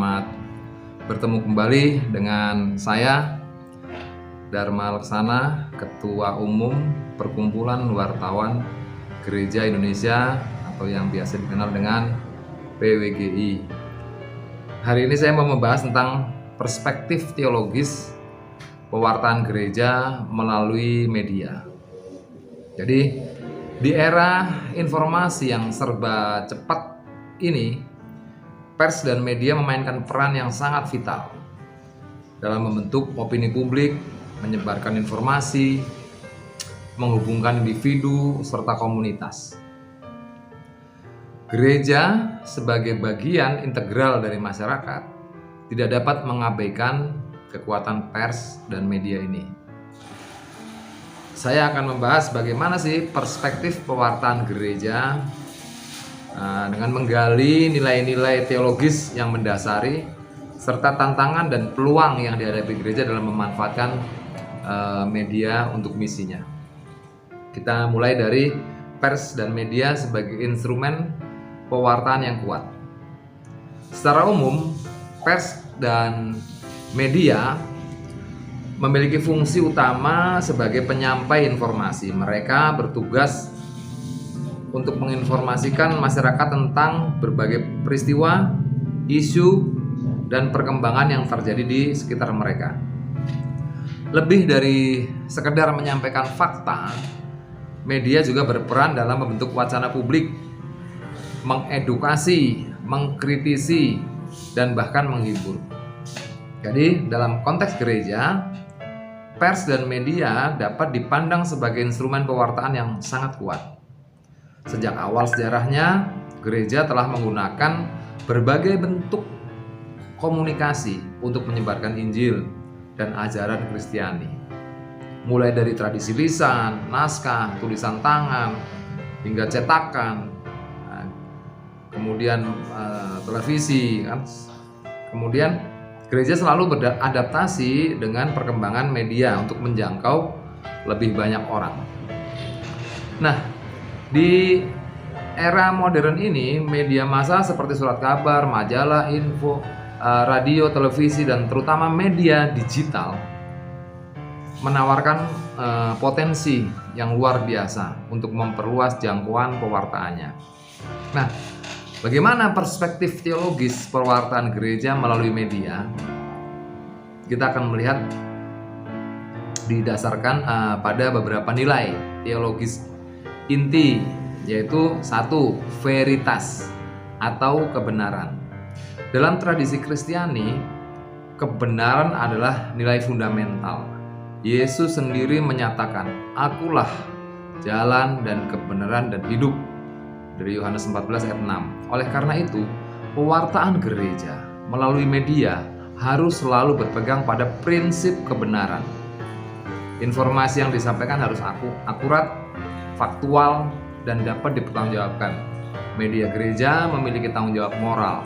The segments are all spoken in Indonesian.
Selamat bertemu kembali dengan saya, Dharma Laksana, Ketua Umum Perkumpulan Wartawan Gereja Indonesia atau yang biasa dikenal dengan PWGI. Hari ini saya mau membahas tentang perspektif teologis pewartaan gereja melalui media. Jadi, di era informasi yang serba cepat ini, pers dan media memainkan peran yang sangat vital dalam membentuk opini publik, menyebarkan informasi, menghubungkan individu serta komunitas. Gereja sebagai bagian integral dari masyarakat tidak dapat mengabaikan kekuatan pers dan media ini. Saya akan membahas bagaimana sih perspektif pewartaan gereja dengan menggali nilai-nilai teologis yang mendasari serta tantangan dan peluang yang dihadapi gereja dalam memanfaatkan media untuk misinya. Kita mulai dari pers dan media sebagai instrumen pewartaan yang kuat. Secara umum, pers dan media memiliki fungsi utama sebagai penyampai informasi. Mereka bertugas untuk menginformasikan masyarakat tentang berbagai peristiwa, isu, dan perkembangan yang terjadi di sekitar mereka. Lebih dari sekedar menyampaikan fakta, media juga berperan dalam membentuk wacana publik, mengedukasi, mengkritisi, dan bahkan menghibur. Jadi, dalam konteks gereja, pers dan media dapat dipandang sebagai instrumen pewartaan yang sangat kuat. Sejak awal sejarahnya, gereja telah menggunakan berbagai bentuk komunikasi untuk menyebarkan Injil dan ajaran Kristiani. Mulai dari tradisi lisan, naskah, tulisan tangan, hingga cetakan, kemudian televisi, kan? Kemudian gereja selalu beradaptasi dengan perkembangan media untuk menjangkau lebih banyak orang. Nah, di era modern ini, media massa seperti surat kabar, majalah, info, radio, televisi, dan terutama media digital menawarkan potensi yang luar biasa untuk memperluas jangkauan pewartaannya. Nah, bagaimana perspektif teologis pewartaan gereja melalui media? Kita akan melihat didasarkan pada beberapa nilai teologis inti, yaitu 1. Veritas atau kebenaran. Dalam tradisi Kristiani, kebenaran adalah nilai fundamental. Yesus sendiri menyatakan, "Akulah jalan dan kebenaran dan hidup." Dari Yohanes 14 ayat 6. Oleh karena itu, pewartaan gereja melalui media harus selalu berpegang pada prinsip kebenaran. Informasi yang disampaikan harus akurat, faktual, dan dapat dipertanggungjawabkan. Media gereja memiliki tanggung jawab moral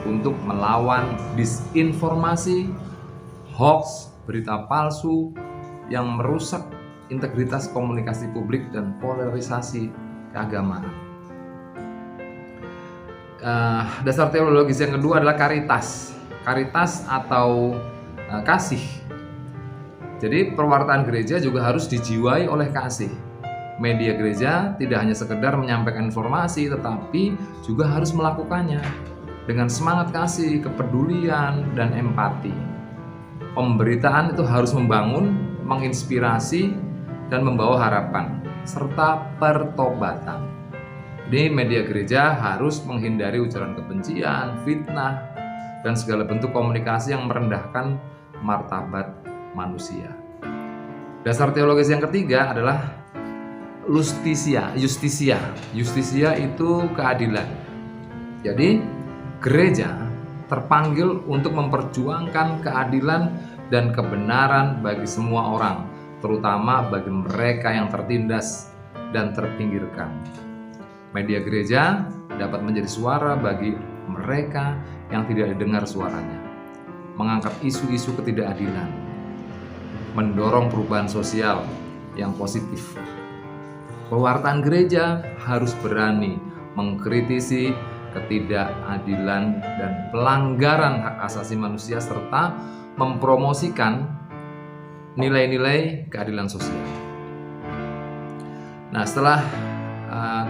untuk melawan disinformasi, hoax, berita palsu yang merusak integritas komunikasi publik dan polarisasi keagamaan. Dasar teologis yang kedua adalah karitas. Karitas atau kasih. Jadi pewartaan gereja juga harus dijiwai oleh kasih. Media gereja tidak hanya sekedar menyampaikan informasi, tetapi juga harus melakukannya dengan semangat kasih, kepedulian, dan empati. Pemberitaan itu harus membangun, menginspirasi, dan membawa harapan, serta pertobatan. Di media gereja harus menghindari ujaran kebencian, fitnah, dan segala bentuk komunikasi yang merendahkan martabat manusia. Dasar teologis yang ketiga adalah Justisia. Justisia itu keadilan. Jadi, gereja terpanggil untuk memperjuangkan keadilan dan kebenaran bagi semua orang, terutama bagi mereka yang tertindas dan terpinggirkan. Media gereja dapat menjadi suara bagi mereka yang tidak didengar suaranya, mengangkat isu-isu ketidakadilan, mendorong perubahan sosial yang positif. Pewartaan gereja harus berani mengkritisi ketidakadilan, dan pelanggaran hak asasi manusia, serta mempromosikan nilai-nilai keadilan sosial. Nah, setelah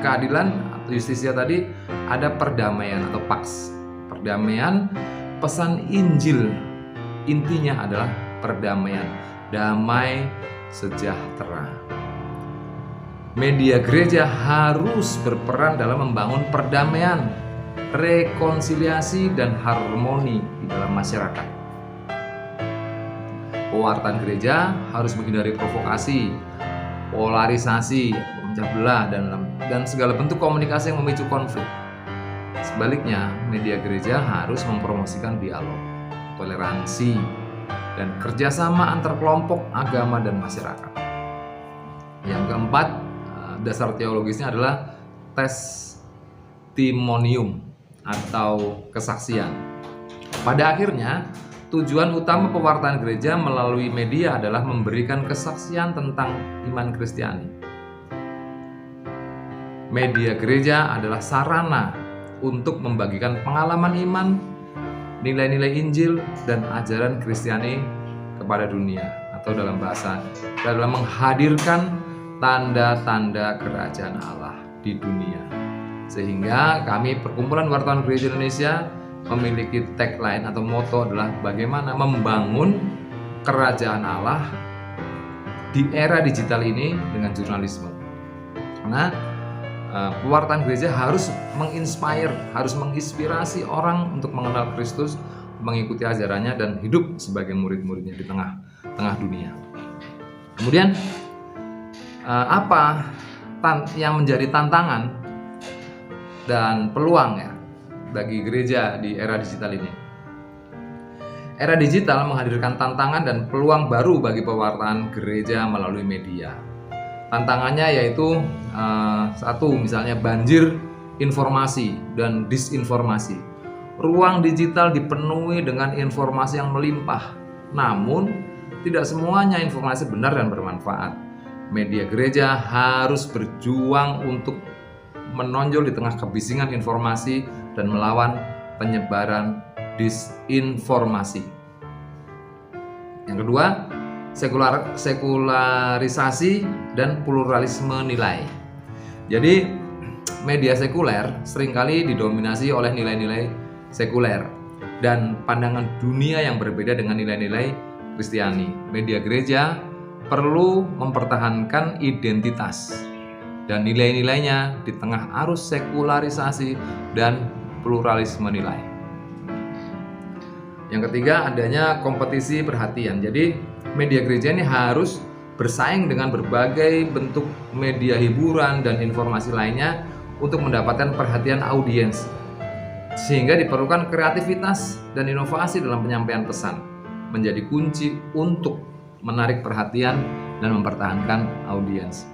keadilan atau justisia tadi, ada perdamaian atau pax. Perdamaian, pesan Injil intinya adalah perdamaian, damai sejahtera. Media gereja harus berperan dalam membangun perdamaian, rekonsiliasi, dan harmoni di dalam masyarakat. Pewartaan gereja harus menghindari provokasi, polarisasi, memecah belah, dan segala bentuk komunikasi yang memicu konflik. Sebaliknya, media gereja harus mempromosikan dialog, toleransi, dan kerjasama antar kelompok, agama, dan masyarakat. Yang keempat, dasar teologisnya adalah testimonium atau kesaksian. Pada akhirnya, tujuan utama pewartaan gereja melalui media adalah memberikan kesaksian tentang iman Kristiani. Media gereja adalah sarana untuk membagikan pengalaman iman, nilai-nilai Injil, dan ajaran Kristiani kepada dunia, atau dalam menghadirkan tanda-tanda kerajaan Allah di dunia. Sehingga kami, Perkumpulan Wartawan Gereja Indonesia, memiliki tagline atau moto adalah bagaimana membangun kerajaan Allah di era digital ini dengan jurnalisme. Karena pewartaan gereja harus menginspire, harus menginspirasi orang untuk mengenal Kristus, mengikuti ajarannya, dan hidup sebagai murid-muridnya di tengah dunia. Kemudian apa yang menjadi tantangan dan peluang ya bagi gereja di era digital ini? Era digital menghadirkan tantangan dan peluang baru bagi pewartaan gereja melalui media. Tantangannya yaitu satu, misalnya banjir informasi dan disinformasi. Ruang digital dipenuhi dengan informasi yang melimpah, namun tidak semuanya informasi benar dan bermanfaat. Media gereja harus berjuang untuk menonjol di tengah kebisingan informasi dan melawan penyebaran disinformasi. Yang kedua, sekularisasi dan pluralisme nilai. Jadi media sekuler seringkali didominasi oleh nilai-nilai sekuler dan pandangan dunia yang berbeda dengan nilai-nilai Kristiani. Media gereja perlu mempertahankan identitas dan nilai-nilainya di tengah arus sekularisasi dan pluralisme nilai. Yang ketiga, adanya kompetisi perhatian. Jadi media gereja ini harus bersaing dengan berbagai bentuk media hiburan dan informasi lainnya untuk mendapatkan perhatian audiens. Sehingga diperlukan kreativitas dan inovasi dalam penyampaian pesan, menjadi kunci untuk menarik perhatian dan mempertahankan audiens.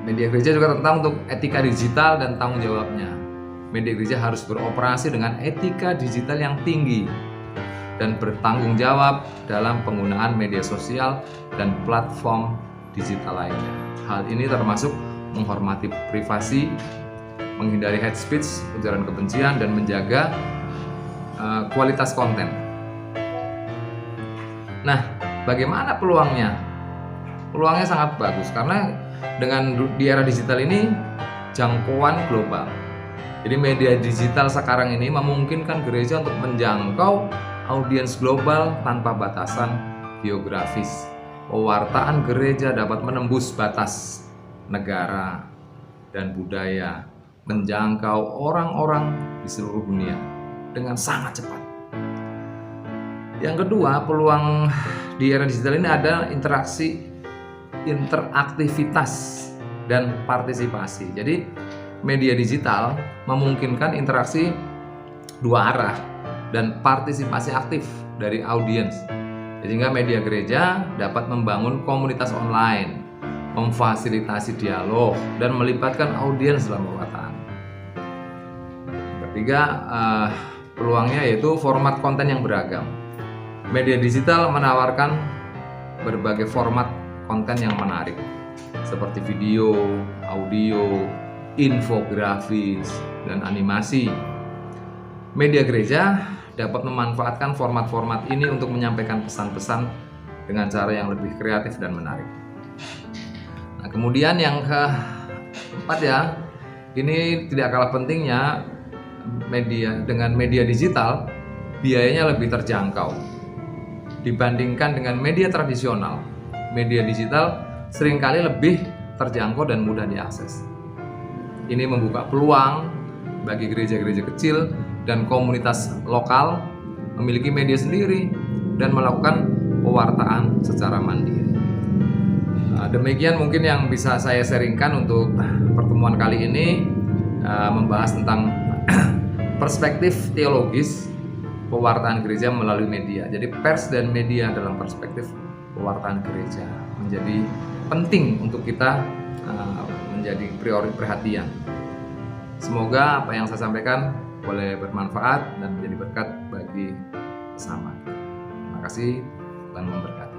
Media gereja juga tentang untuk etika digital dan tanggung jawabnya. Media gereja harus beroperasi dengan etika digital yang tinggi dan bertanggung jawab dalam penggunaan media sosial dan platform digital lainnya. Hal ini termasuk menghormati privasi, menghindari hate speech, ujaran kebencian, dan menjaga kualitas konten. Nah, bagaimana peluangnya? Peluangnya sangat bagus karena di era digital ini jangkauan global. Jadi media digital sekarang ini memungkinkan gereja untuk menjangkau audiens global tanpa batasan geografis. Pewartaan gereja dapat menembus batas negara dan budaya, menjangkau orang-orang di seluruh dunia dengan sangat cepat. Yang kedua, peluang di era digital ini ada interaktivitas dan partisipasi. Jadi media digital memungkinkan interaksi dua arah dan partisipasi aktif dari audiens. Sehingga media gereja dapat membangun komunitas online, memfasilitasi dialog, dan melibatkan audiens dalam pewartaan. Ketiga, peluangnya yaitu format konten yang beragam. Media digital menawarkan berbagai format konten yang menarik, seperti video, audio, infografis, dan animasi. Media gereja dapat memanfaatkan format-format ini untuk menyampaikan pesan-pesan dengan cara yang lebih kreatif dan menarik. Nah, kemudian yang keempat ya, ini tidak kalah pentingnya, dengan media digital biayanya lebih terjangkau dibandingkan dengan media tradisional. Media digital seringkali lebih terjangkau dan mudah diakses. Ini membuka peluang bagi gereja-gereja kecil dan komunitas lokal memiliki media sendiri dan melakukan pewartaan secara mandiri. Demikian mungkin yang bisa saya sharingkan untuk pertemuan kali ini, membahas tentang perspektif teologis pewartaan gereja melalui media. Jadi pers dan media dalam perspektif pewartaan gereja menjadi penting untuk kita menjadi prioritas perhatian. Semoga apa yang saya sampaikan boleh bermanfaat dan menjadi berkat bagi sesama. Terima kasih, Tuhan memberkati.